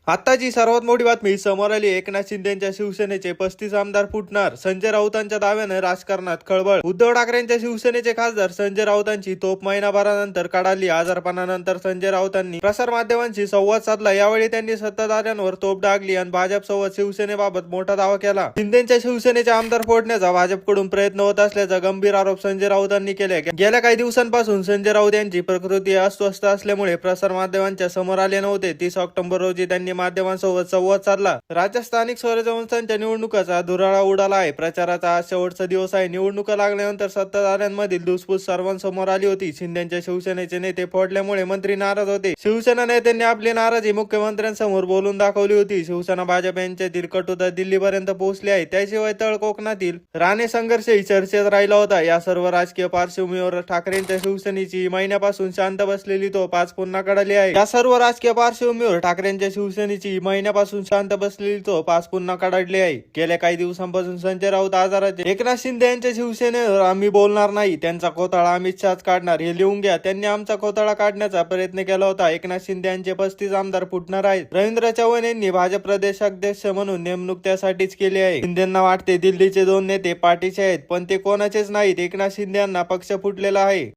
आताची सर्वात मोठी बातमी समोर आली. एकनाथ शिंदेच्या शिवसेनेचे 35 आमदार फुटणार. संजय राऊतांच्या दाव्याने राजकारणात खळबळ. उद्धव ठाकरेंच्या शिवसेनेचे खासदार संजय राऊतांची तोप महिनाभरानंतर कडाली. आजारपणानंतर संजय राऊतांनी प्रसार माध्यमांशी संवाद साधला. यावेळी त्यांनी सत्ताधाऱ्यांवर तोप डागली आणि भाजपसोबत शिवसेनेबाबत मोठा दावा केला. शिंदेच्या शिवसेनेचे आमदार फोडण्याचा भाजपकडून प्रयत्न होत असल्याचा गंभीर आरोप संजय राऊतांनी केला. गेल्या काही दिवसांपासून संजय राऊत यांची प्रकृती अस्वस्थ असल्यामुळे प्रसार माध्यमांच्या समोर आले नव्हते. 30 ऑक्टोबर रोजी त्यांनी माध्यमांसोबत संवाद साधला. राज्य स्थानिक स्वराज्य संस्थांच्या निवडणुकाचा धुराळा उडाला आहे. प्रचाराचा आज शेवटचा दिवस आहे. निवडणुका लागल्यानंतर सत्ताधाऱ्यांमधील धुसफूस सर्वांसमोर आली होती. शिंदेच्या शिवसेनेचे नेते फोडल्यामुळे मंत्री नाराज होते. शिवसेना नेत्यांनी आपली नाराजी मुख्यमंत्र्यांसमोर बोलून दाखवली होती. शिवसेना भाजप यांच्यातील कटुता दिल्लीपर्यंत पोहोचली आहे. त्याशिवाय तळ कोकणातील राणे संघर्षही चर्चेत राहिला होता. या सर्व राजकीय पार्श्वभूमीवर ठाकरेंच्या शिवसेनेची महिन्यापासून शांत बसलेली तोफ आज पुन्हा कडाली आहे. या सर्व राजकीय पार्श्वभूमीवर ठाकरेंच्या शिवसेनेची महिन्यापासून शांत बसलेली तोफ आज पुन्हा कडाडली आहे. गेल्या काही दिवसांपासून संजय राऊत आजाराचे. एकनाथ शिंदे यांच्या शिवसेनेवर आम्ही बोलणार नाही, त्यांचा खोताळा अमित शहाच काढणार, हे लिहून घ्या. त्यांनी आमचा खोताळा काढण्याचा प्रयत्न केला होता. एकनाथ शिंदे यांचे 35 आमदार फुटणार आहेत. रवींद्र चव्हाण यांनी भाजप प्रदेशाध्यक्ष म्हणून नेमणूक त्यासाठीच केली आहे. शिंदेंना वाटते दिल्लीचे 2 नेते पाठीचे आहेत, पण ते कोणाचेच नाहीत. एकनाथ शिंदे यांना पक्ष फुटलेला आहे.